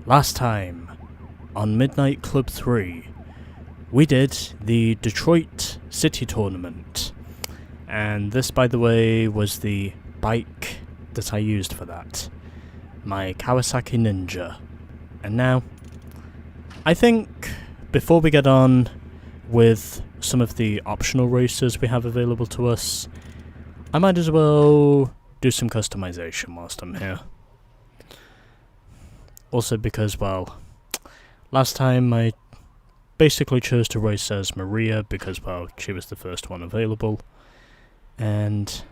Last time, on Midnight Club 3, we did the Detroit City Tournament. And this, by the way, was the bike that I used for that. My Kawasaki Ninja. And now, I think, before we get on with some of the optional races we have available to us, I might as well do some customization whilst I'm here. Also because, well, last time I basically chose to race as Maria because, well, she was the first one available. And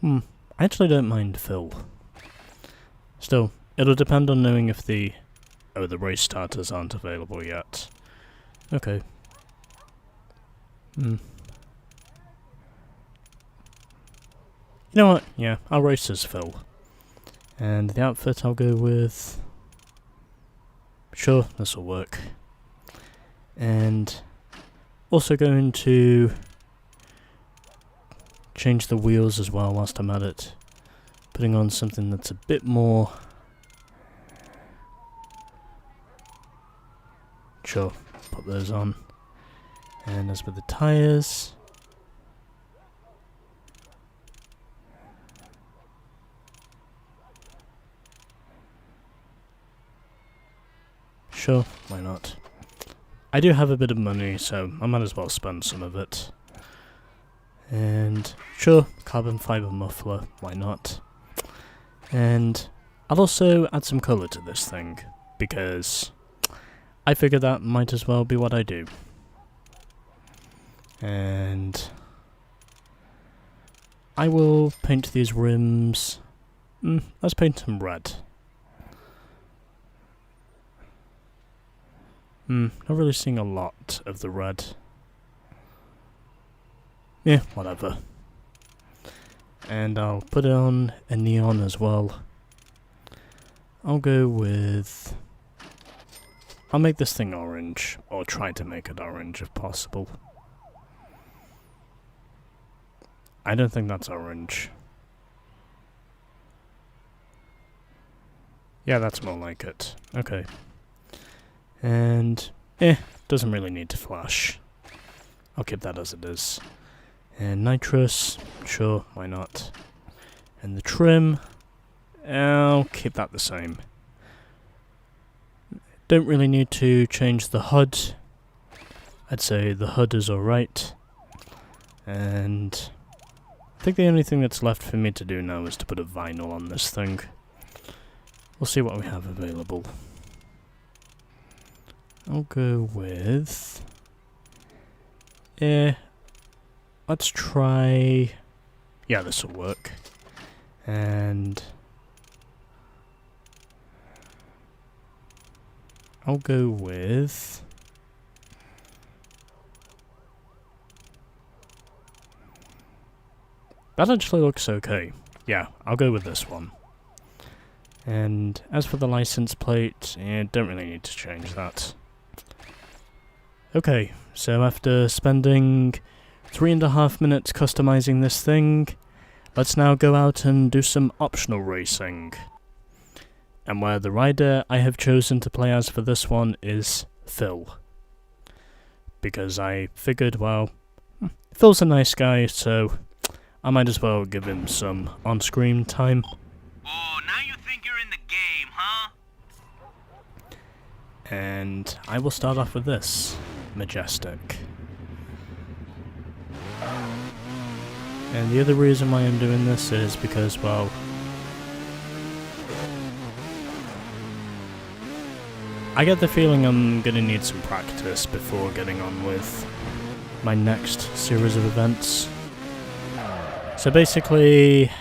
I actually don't mind Phil. Still, it'll depend on knowing if the race starters aren't available yet. Okay. You know what? Yeah, I'll race as Phil. And the outfit I'll go with... Sure, this'll work. And also going to change the wheels as well whilst I'm at it. Putting on something that's a bit more... Sure, put those on. And as with the tyres... Sure, why not? I do have a bit of money, so I might as well spend some of it. And sure, carbon fibre muffler, why not? And I'll also add some colour to this thing, because I figure that might as well be what I do. And I will paint these rims... let's paint them red. Not really seeing a lot of the red. Yeah, whatever. And I'll put on a neon as well. I'll go with... I'll make this thing orange, or try to make it orange if possible. I don't think that's orange. Yeah, that's more like it. Okay. And, doesn't really need to flash. I'll keep that as it is. And nitrous, sure, why not? And the trim, I'll keep that the same. Don't really need to change the HUD. I'd say the HUD is alright. And I think the only thing that's left for me to do now is to put a vinyl on this thing. We'll see what we have available. I'll go with... let's try... Yeah, this'll work. And... I'll go with... That actually looks okay. Yeah, I'll go with this one. And as for the license plate, don't really need to change that. Okay, so after spending 3.5 minutes customizing this thing, let's now go out and do some optional racing. And where the rider I have chosen to play as for this one is Phil. Because I figured, well, Phil's a nice guy, so I might as well give him some on-screen time. Oh, now you think you're in the game, huh? And I will start off with this. Majestic. And the other reason why I'm doing this is because, well, I get the feeling I'm gonna need some practice before getting on with my next series of events. So basically,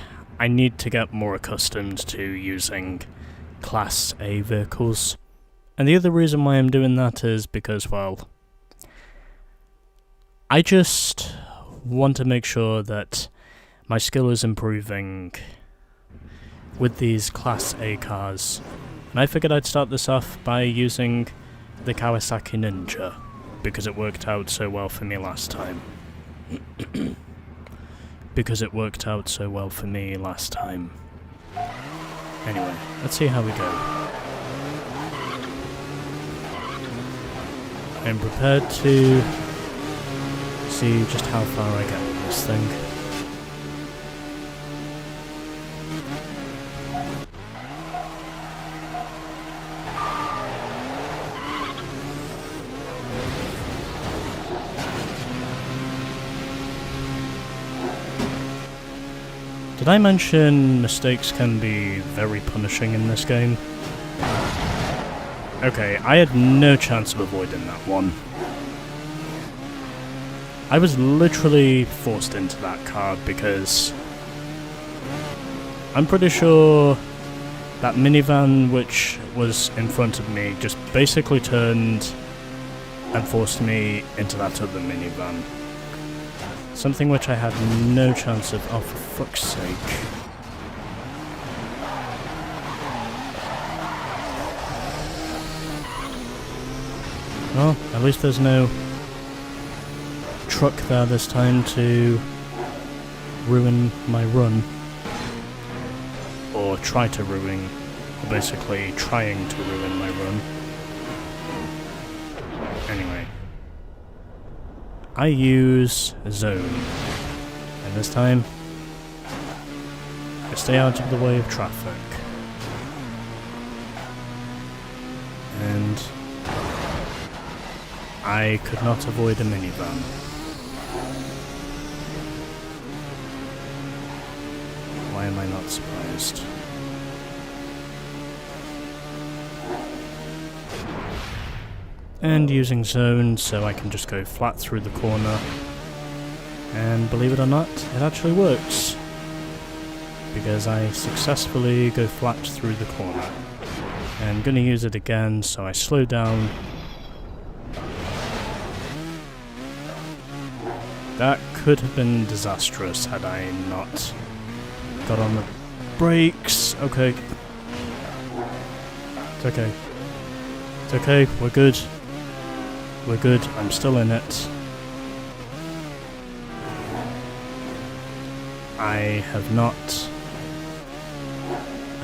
I need to get more accustomed to using Class A vehicles. And the other reason why I'm doing that is because, well, I just want to make sure that my skill is improving with these Class A cars. And I figured I'd start this off by using the Kawasaki Ninja, because it worked out so well for me last time. Anyway, let's see how we go. I'm prepared to see just how far I get with this thing. Did I mention mistakes can be very punishing in this game? Okay, I had no chance of avoiding that one. I was literally forced into that car because I'm pretty sure that minivan which was in front of me just basically turned and forced me into that other minivan. Something which I had no chance of, oh for fuck's sake. Well, at least there's no truck there this time to ruin my run. Or try to ruin, or basically trying to ruin my run. Anyway. I use zone, and this time I stay out of the way of traffic, and I could not avoid a minivan. Why am I not surprised? And using zone so I can just go flat through the corner, and believe it or not, it actually works because I successfully go flat through the corner. And I'm going to use it again, so I slow down. That could have been disastrous had I not got on the brakes. Okay. It's okay. It's okay, we're good. We're good, I'm still in it. I have not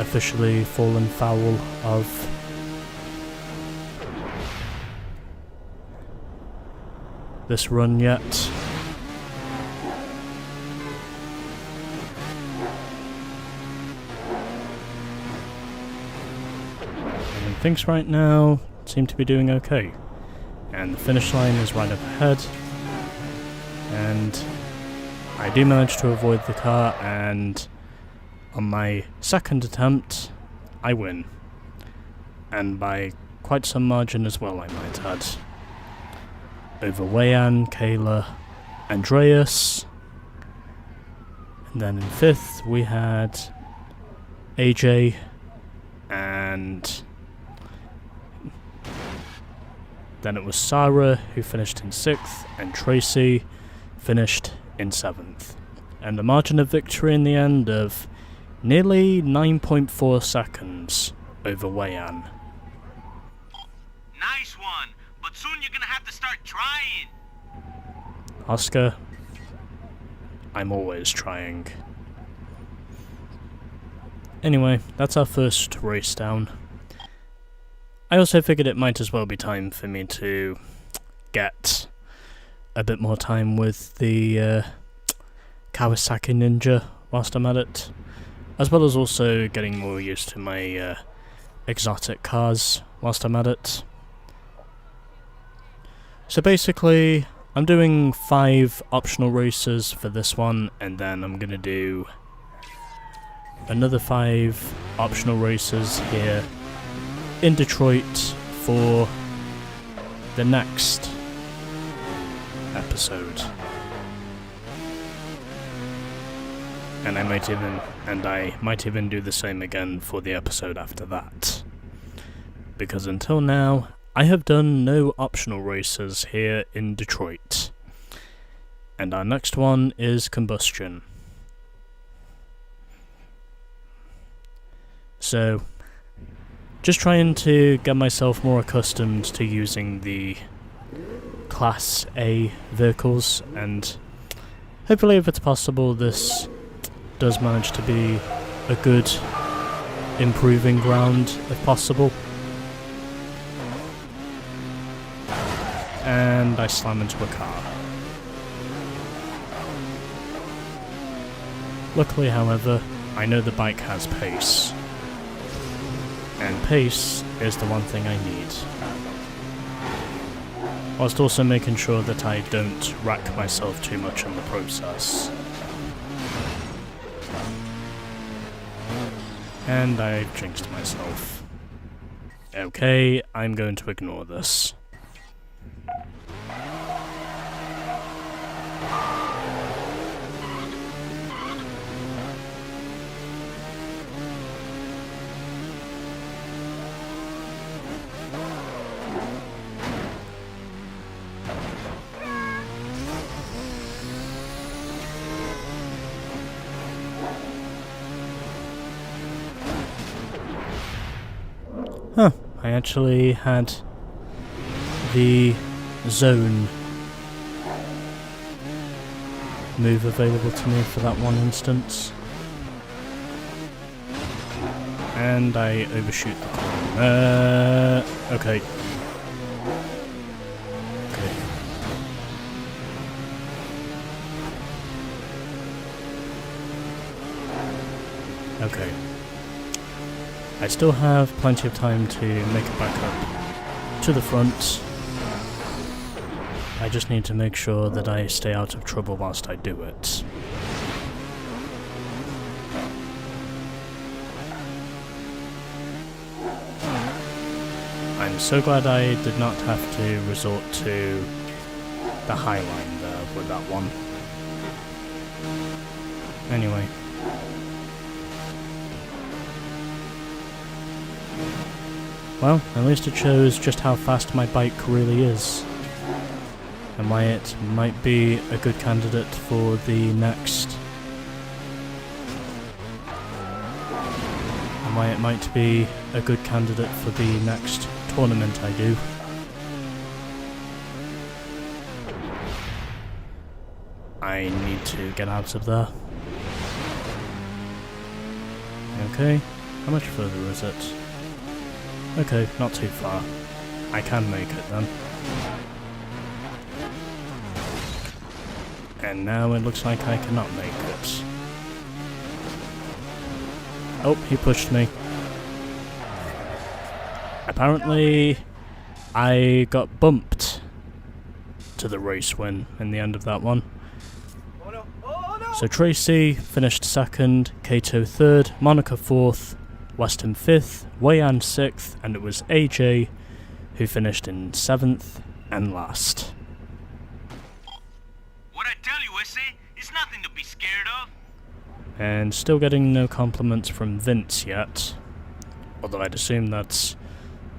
officially fallen foul of this run yet. And things right now seem to be doing okay. And the finish line is right up ahead, and I do manage to avoid the car, and on my second attempt I win, and by quite some margin as well, I might add, over Wayan, Kayla, Andreas, and then in fifth we had AJ and then it was Sarah who finished in 6th, and Tracy finished in 7th. And a margin of victory in the end of nearly 9.4 seconds over Wayan. Nice one, but soon you're gonna have to start trying. Oscar, I'm always trying. Anyway, that's our first race down. I also figured it might as well be time for me to get a bit more time with the Kawasaki Ninja whilst I'm at it, as well as also getting more used to my exotic cars whilst I'm at it. So basically, I'm doing 5 optional races for this one, and then I'm going to do another 5 optional races here in Detroit for the next episode. And I might even do the same again for the episode after that. Because until now, I have done no optional races here in Detroit. And our next one is Combustion. So, just trying to get myself more accustomed to using the Class A vehicles, and hopefully if it's possible this does manage to be a good improving ground if possible. And I slam into a car. Luckily, however, I know the bike has pace. And pace is the one thing I need. Whilst also making sure that I don't rack myself too much in the process. And I've jinxed myself. Okay, I'm going to ignore this. Huh, I actually had the zone move available to me for that one instance. And I overshoot the corner. Okay. Okay. I still have plenty of time to make it back up to the front. I just need to make sure that I stay out of trouble whilst I do it. I'm so glad I did not have to resort to the high line there with that one. Anyway. Well, at least it shows just how fast my bike really is. And why it might be a good candidate for the next... And why it might be a good candidate for the next tournament I do. I need to get out of there. Okay, how much further is it? Okay, not too far. I can make it then. And now it looks like I cannot make it. Oh, he pushed me. Apparently, I got bumped to the race win in the end of that one. So Tracy finished second, Kato third, Monica fourth, Weston 5th, Wayan 6th, and it was AJ who finished in 7th and last. What I tell you, Issy, it's nothing to be scared of. And still getting no compliments from Vince yet, although I'd assume that's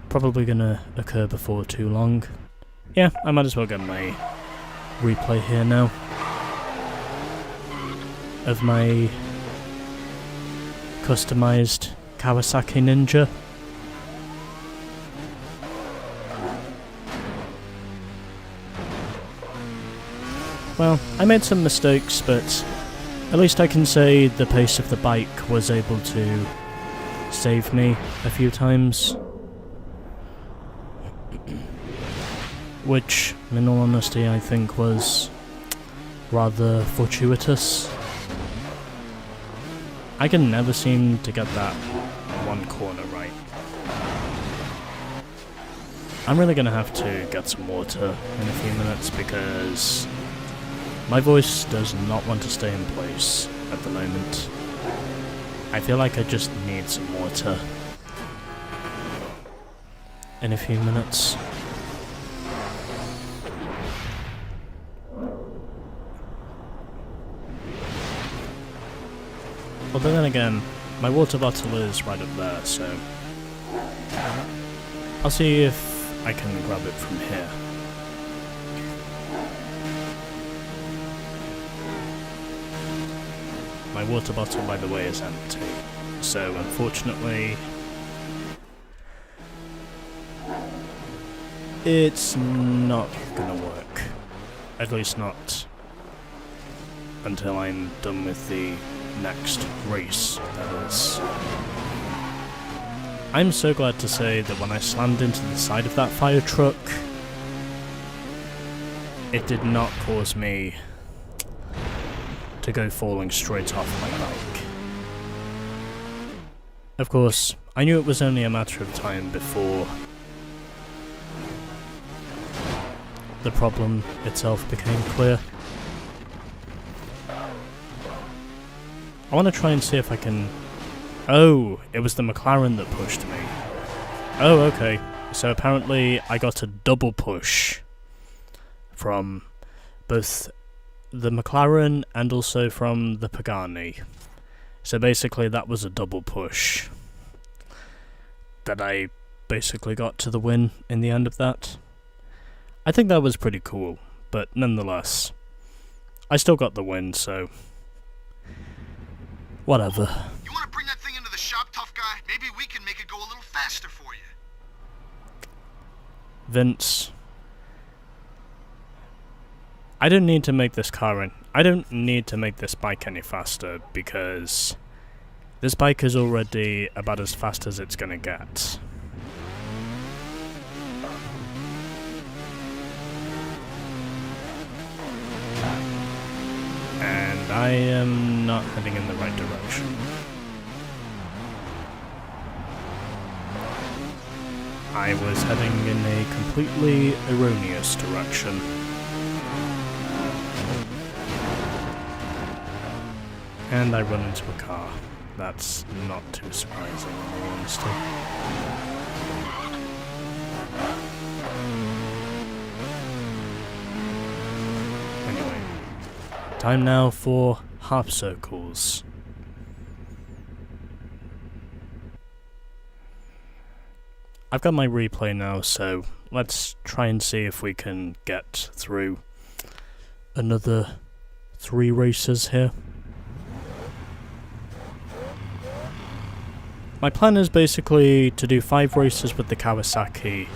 probably gonna occur before too long. Yeah, I might as well get my replay here now of my customized Kawasaki Ninja. Well, I made some mistakes, but at least I can say the pace of the bike was able to save me a few times. Which, in all honesty, I think was rather fortuitous. I can never seem to get that one corner right. I'm really gonna have to get some water in a few minutes because my voice does not want to stay in place at the moment. I feel like I just need some water in a few minutes. Although then again, my water bottle is right up there, so I'll see if I can grab it from here. My water bottle, by the way, is empty, so unfortunately it's not gonna work. At least not until I'm done with the next race, that is. I'm so glad to say that when I slammed into the side of that fire truck, it did not cause me to go falling straight off my bike. Of course, I knew it was only a matter of time before the problem itself became clear. I want to try and see if I can... Oh, it was the McLaren that pushed me. Oh, okay. So apparently I got a double push from both the McLaren and also from the Pagani. So basically that was a double push that I basically got to the win in the end of that. I think that was pretty cool, but nonetheless, I still got the win, so whatever. You want to bring that thing into the shop, tough guy? Maybe we can make it go a little faster for you. Vince, I don't need to make this I don't need to make this bike any faster, because this bike is already about as fast as it's gonna get. And I am not heading in the right direction. I was heading in a completely erroneous direction. And I run into a car. That's not too surprising, in all honesty. Anyway, time now for half circles. I've got my replay now, so let's try and see if we can get through another 3 races here. My plan is basically to do 5 races with the Kawasaki,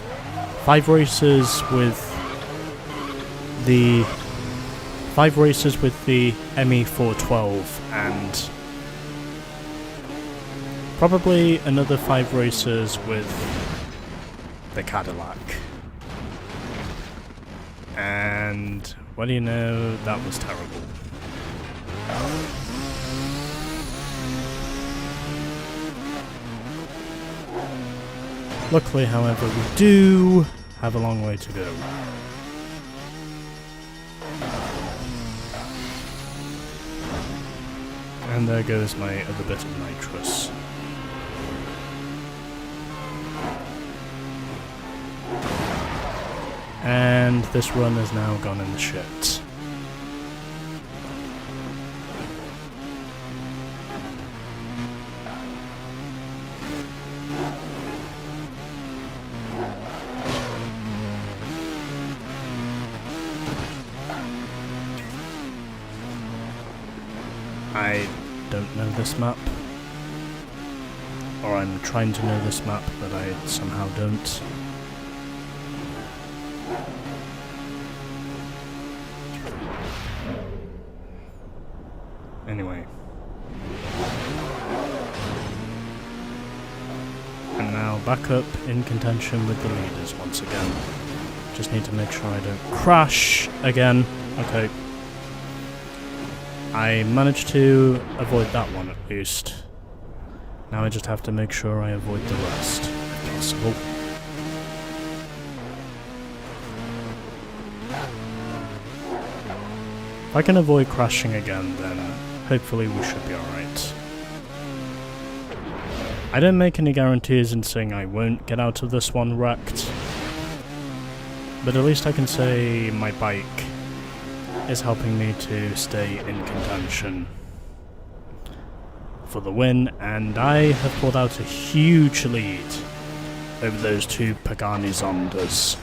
5 races with the ME412, and probably another 5 races with the Cadillac. And what do you know, that was terrible. Luckily, however, we do have a long way to go. And there goes my other bit of nitrous. And this run has now gone in the shit. I don't know this map. Or I'm trying to know this map, but I somehow don't. Anyway. And now back up in contention with the leaders once again. Just need to make sure I don't crash again. Okay. I managed to avoid that one at least. Now I just have to make sure I avoid the rest, if possible. If I can avoid crashing again, then hopefully we should be alright. I don't make any guarantees in saying I won't get out of this one wrecked, but at least I can say my bike is helping me to stay in contention for the win, and I have pulled out a huge lead over those 2 Pagani Zondas.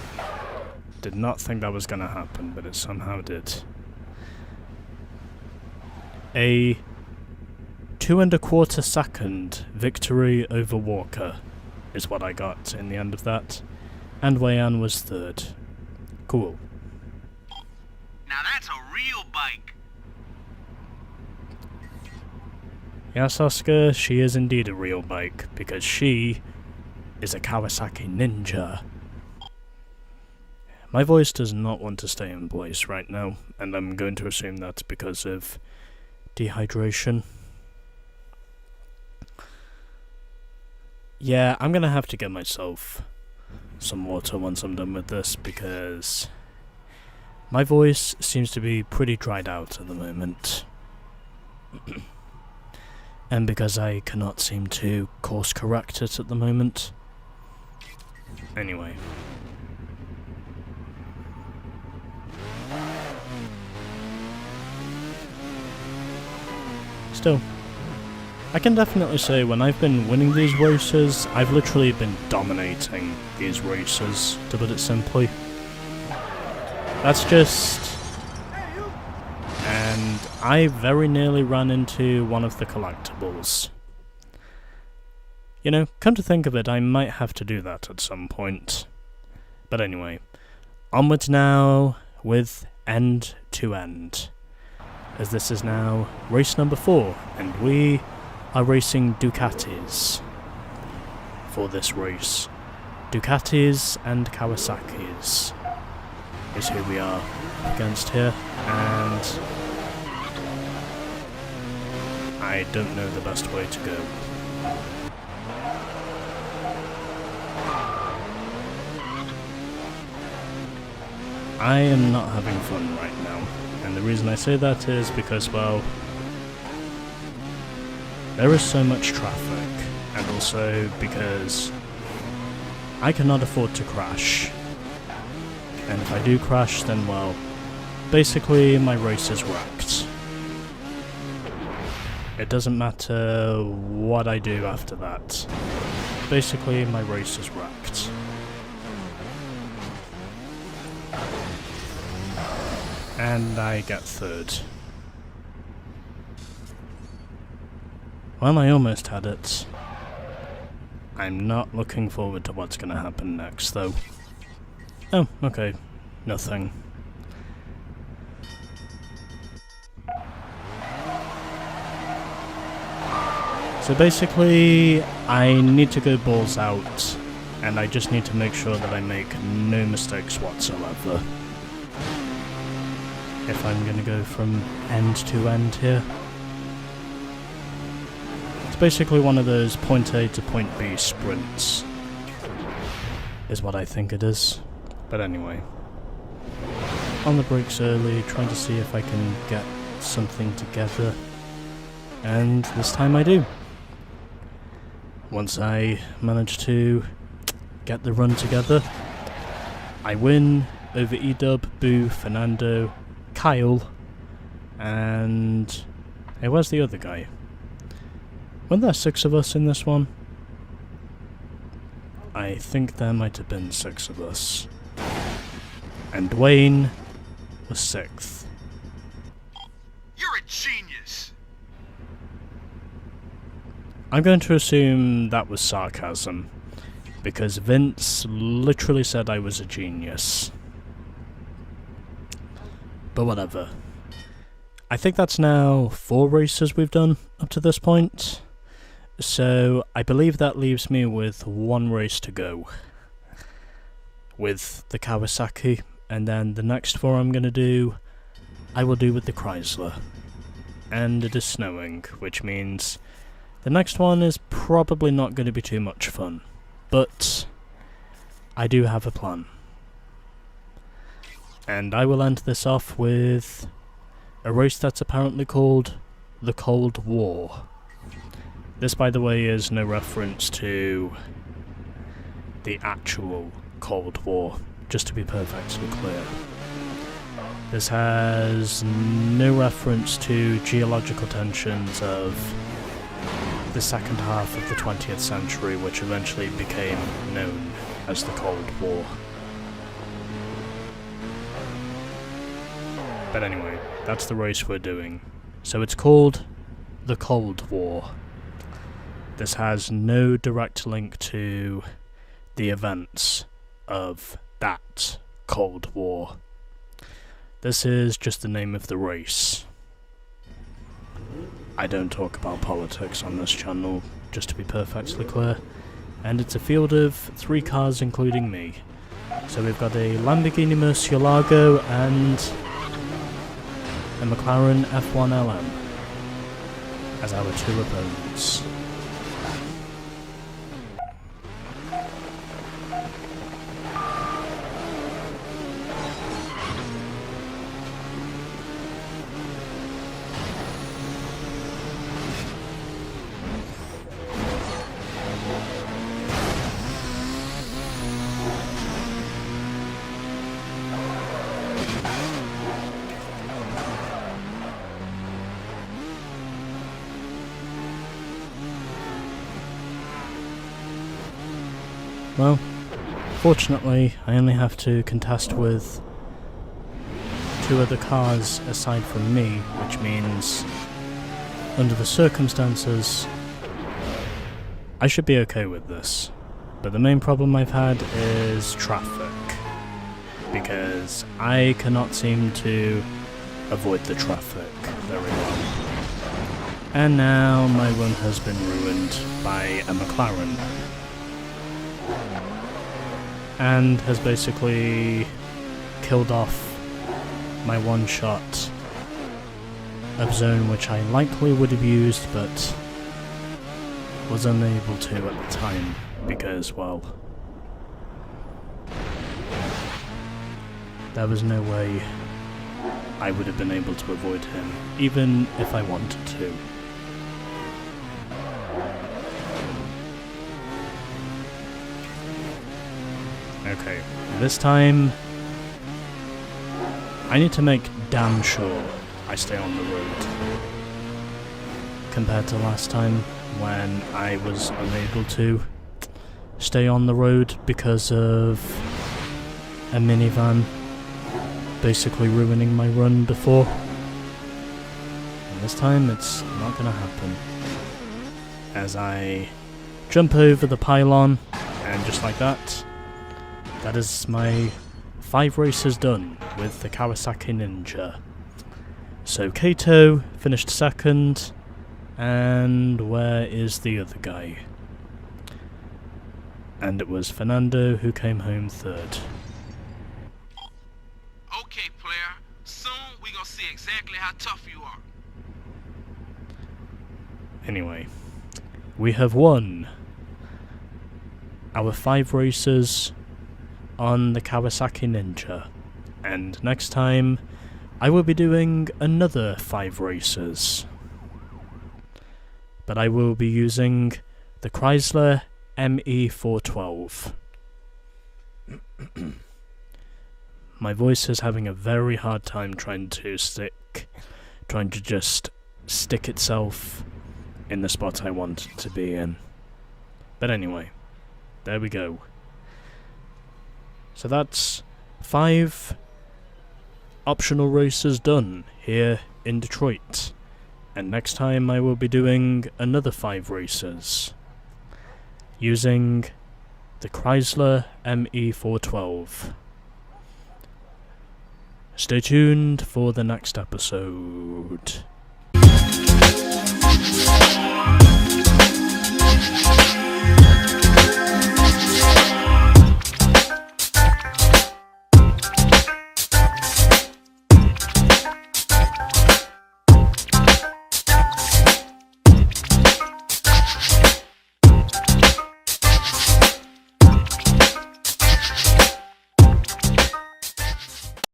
Did not think that was going to happen, but it somehow did. A 2¼ second victory over Walker is what I got in the end of that, and Wayan was 3rd. Cool. Now that's a real bike. Yes, Oscar, she is indeed a real bike, because she is a Kawasaki Ninja. My voice does not want to stay in place right now, and I'm going to assume that's because of dehydration. Yeah, I'm gonna have to get myself some water once I'm done with this, because my voice seems to be pretty dried out at the moment. And because I cannot seem to course correct it at the moment. Anyway. Still, I can definitely say when I've been winning these races, I've literally been dominating these races, to put it simply. That's just... And I very nearly ran into one of the collectibles. You know, come to think of it, I might have to do that at some point. But anyway, onwards now with End to End. As this is now race number 4, and we are racing Ducatis for this race. Ducatis and Kawasaki's is who we are against here, and I don't know the best way to go. I am not having fun right now, and the reason I say that is because, well, there is so much traffic, and also because I cannot afford to crash. And if I do crash, then, well, basically my race is wrecked. It doesn't matter what I do after that. Basically, my race is wrecked. And I get 3rd. Well, I almost had it. I'm not looking forward to what's gonna happen next, though. Oh, okay. Nothing. So basically, I need to go balls out, and I just need to make sure that I make no mistakes whatsoever. If I'm gonna go from end to end here. It's basically one of those point A to point B sprints, is what I think it is. But anyway, on the brakes early, trying to see if I can get something together, and this time I do. Once I manage to get the run together, I win over E-Dub, Boo, Fernando, Kyle, and... hey, where's the other guy? Weren't there 6 of us in this one? I think there might have been 6 of us. And Dwayne was 6th. You're a genius! I'm going to assume that was sarcasm, because Vince literally said I was a genius. But whatever. I think that's now 4 races we've done up to this point. So I believe that leaves me with 1 race to go with the Kawasaki, and then the next 4 I'm going to do, I will do with the Chrysler. And it is snowing, which means the next one is probably not going to be too much fun. But I do have a plan. And I will end this off with a race that's apparently called the Cold War. This, by the way, is no reference to the actual Cold War, just to be perfectly clear. This has no reference to geological tensions of the second half of the 20th century, which eventually became known as the Cold War. But anyway, that's the race we're doing. So it's called the Cold War. This has no direct link to the events of that Cold War. This is just the name of the race. I don't talk about politics on this channel, just to be perfectly clear. and it's a field of 3 cars including me. So we've got a Lamborghini Murcielago and a McLaren F1 LM as our 2 opponents. Well, fortunately, I only have to contest with 2 other cars aside from me, which means, under the circumstances, I should be okay with this. But the main problem I've had is traffic, because I cannot seem to avoid the traffic very well. And now my run has been ruined by a McLaren, and has basically killed off my one shot of zone, which I likely would have used but was unable to at the time because, well, there was no way I would have been able to avoid him, even if I wanted to. Okay, this time I need to make damn sure I stay on the road, compared to last time when I was unable to stay on the road because of a minivan basically ruining my run before. And this time it's not gonna happen, as I jump over the pylon, and just like that, that is my 5 races done with the Kawasaki Ninja. So Kato finished 2nd, and where is the other guy? And it was Fernando who came home 3rd. Okay, player. Soon we gonna see exactly how tough you are. Anyway, we have won our 5 races on the Kawasaki Ninja, and next time I will be doing another 5 races, but I will be using the Chrysler ME412. My voice is having a very hard time trying to just stick itself in the spot I want it to be in. But anyway, there we go. So that's 5 optional races done here in Detroit. And next time I will be doing another 5 races using the Chrysler ME412. Stay tuned for the next episode.